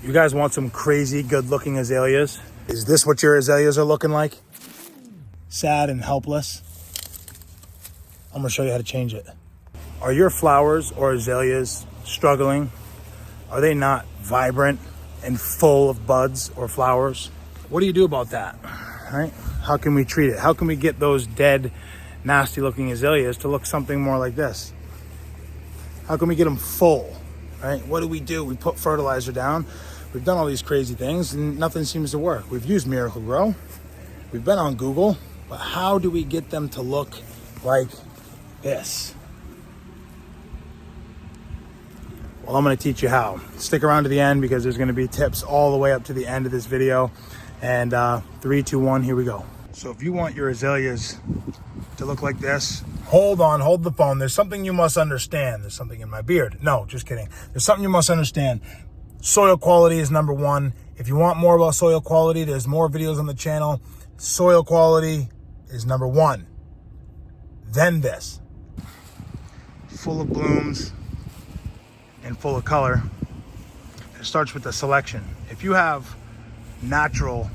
You guys want some crazy good looking azaleas? Is this what your azaleas are looking like? Sad and helpless? I'm gonna show you how to change it. Are your flowers or azaleas struggling? Are they not vibrant and full of buds or flowers? What do you do about that, right? How can we treat it? How can we get those dead, nasty looking azaleas to look something more like this? How can we get them full, right? What do? We put fertilizer down. We've done all these crazy things and nothing seems to work. We've used Miracle-Gro. We've been on Google, but how do we get them to look like this? Well, I'm gonna teach you how. Stick around to the end because there's gonna be tips all the way up to the end of this video. And 3, 2, 1, here we go. So if you want your azaleas to look like this, hold the phone. There's something you must understand. There's something in my beard. No, just kidding. There's something you must understand. Soil quality is number one. If you want more about soil quality, there's more videos on the channel. Soil quality is number one. Then this. Full of blooms and full of color. It starts with the selection. If you have natural,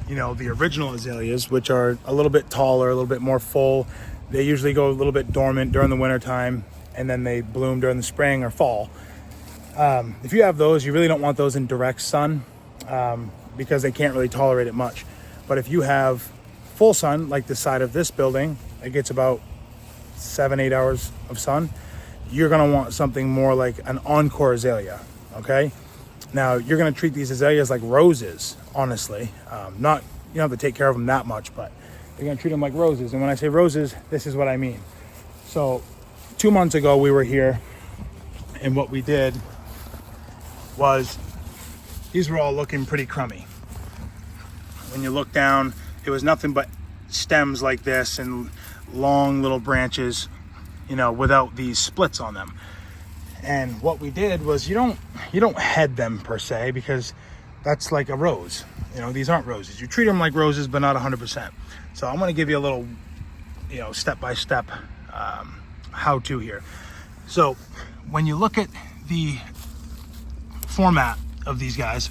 the original azaleas, which are a little bit taller, a little bit more full, they usually go a little bit dormant during the winter time and then they bloom during the spring or fall. If you have those, you really don't want those in direct sun because they can't really tolerate it much. But if you have full sun, like the side of this building, it gets about 7-8 hours of sun, you're gonna want something more like an encore azalea, okay? Now, you're gonna treat these azaleas like roses, honestly. You don't have to take care of them that much, but you're gonna treat them like roses. And when I say roses, this is what I mean. So 2 months ago, we were here, and what we did was, these were all looking pretty crummy. When you look down, it was nothing but stems like this and long little branches, without these splits on them. And what we did was, you don't head them per se, because that's like a rose. These aren't roses. You treat them like roses, but not 100%. So I'm gonna give you a little, step-by-step how-to here. So when you look at the format of these guys,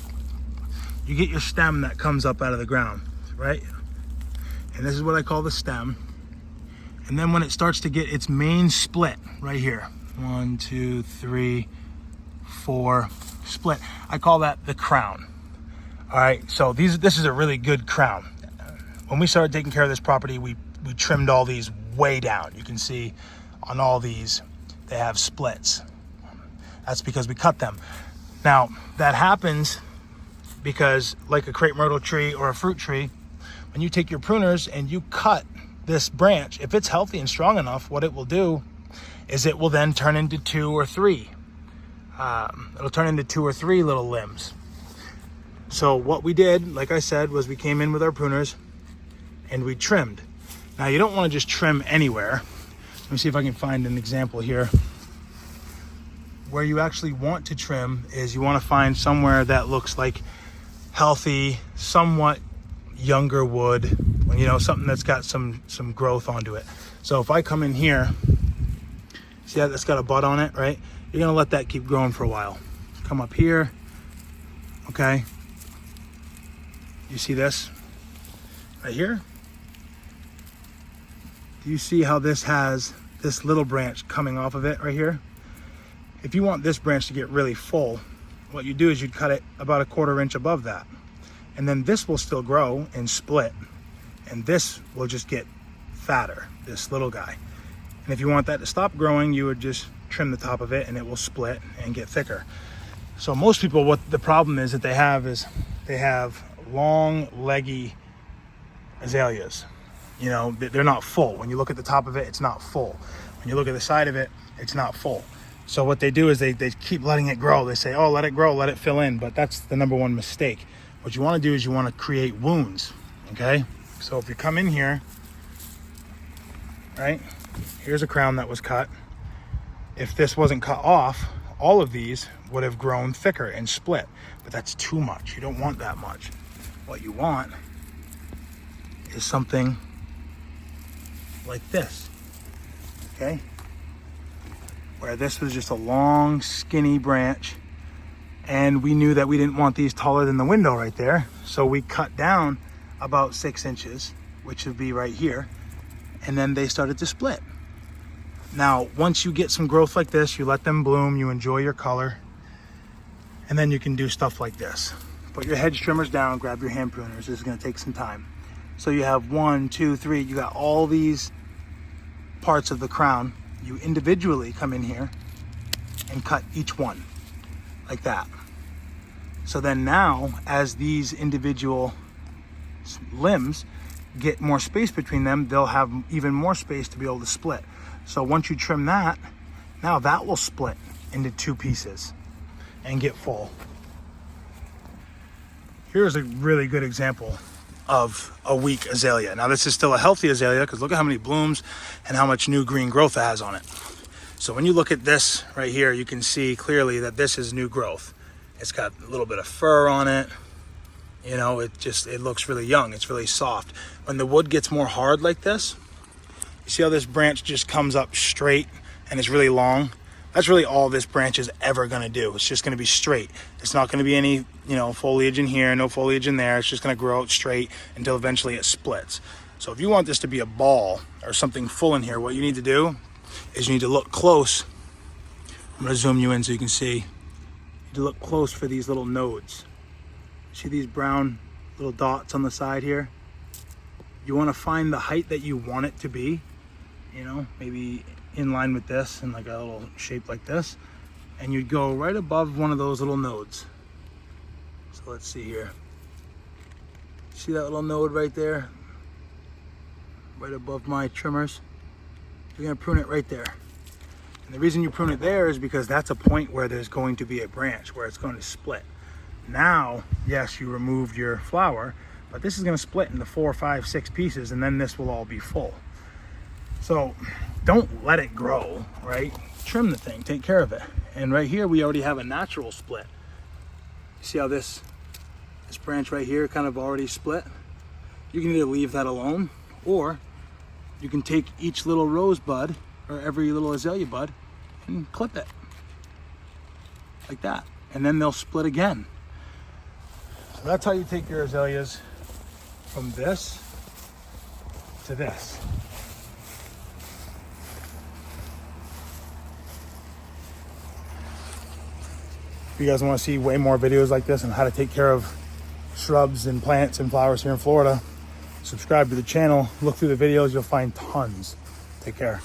you get your stem that comes up out of the ground, right? And this is what I call the stem. And then when it starts to get its main split right here, 1, 2, 3, 4 split, I call that the crown. All right, so this is a really good crown. When we started taking care of this property, we trimmed all these way down. You can see on all these, they have splits. That's because we cut them. Now, that happens because, like a crepe myrtle tree or a fruit tree, when you take your pruners and you cut this branch, if it's healthy and strong enough, what it will do is it will then turn into 2 or 3. It'll turn into 2 or 3 little limbs. So what we did, like I said, was we came in with our pruners and we trimmed. Now, you don't want to just trim anywhere. Let me see if I can find an example here. Where you actually want to trim is you want to find somewhere that looks like healthy, somewhat younger wood, something that's got some growth onto it. So if I come in here, see how that's got a bud on it, right? You're gonna let that keep growing for a while. Come up here, okay? You see this right here? Do you see how this has this little branch coming off of it right here? If you want this branch to get really full, what you do is you'd cut it about 1/4 inch above that. And then this will still grow and split. And this will just get fatter, this little guy. And if you want that to stop growing, you would just trim the top of it and it will split and get thicker. So most people, what the problem is that they have long, leggy azaleas. They're not full. When you look at the top of it, it's not full. When you look at the side of it, it's not full. So what they do is they keep letting it grow. They say, oh, let it grow, let it fill in. But that's the number one mistake. What you want to do is you want to create wounds, okay? So if you come in here, right? Here's a crown that was cut. If this wasn't cut off, all of these would have grown thicker and split. But that's too much. You don't want that much. What you want is something like this, okay? Where this was just a long, skinny branch And we knew that we didn't want these taller than the window right there. So we cut down about 6 inches, which would be right here. And then they started to split. Now, once you get some growth like this, you let them bloom, you enjoy your color, and then you can do stuff like this. Put your hedge trimmers down, grab your hand pruners. This is gonna take some time. So you have 1, 2, 3, you got all these parts of the crown. You individually come in here and cut each one like that. So then now, as these individual limbs get more space between them, they'll have even more space to be able to split. So once you trim that, now that will split into 2 pieces and get full. Here's a really good example of a weak azalea. Now this is still a healthy azalea because look at how many blooms and how much new green growth it has on it. So when you look at this right here, you can see clearly that this is new growth. It's got a little bit of fur on it. You know, it looks really young. It's really soft. When the wood gets more hard like this, you see how this branch just comes up straight and it's really long? That's really all this branch is ever gonna do. It's just gonna be straight. It's not gonna be any, you know, foliage in here, no foliage in there. It's just gonna grow out straight until eventually it splits. So if you want this to be a ball or something full in here, what you need to do is you need to look close. I'm gonna zoom you in so you can see. You need to look close for these little nodes. See these brown little dots on the side here? You wanna find the height that you want it to be, you know, maybe in line with this and like a little shape like this. And you'd go right above one of those little nodes. So let's see here. See that little node right there? Right above my trimmers. You're gonna prune it right there. And the reason you prune it there is because that's a point where there's going to be a branch where it's going to split. Now, yes, you removed your flower, but this is gonna split into 4, 5, 6 pieces, and then this will all be full. So don't let it grow, right? Trim the thing, take care of it. And right here, we already have a natural split. You see how this branch right here kind of already split? You can either leave that alone, or you can take each little rose bud or every little azalea bud and clip it like that. And then they'll split again. So that's how you take your azaleas from this to this. If you guys want to see way more videos like this on how to take care of shrubs and plants and flowers here in Florida, subscribe to the channel, look through the videos, you'll find tons. Take care.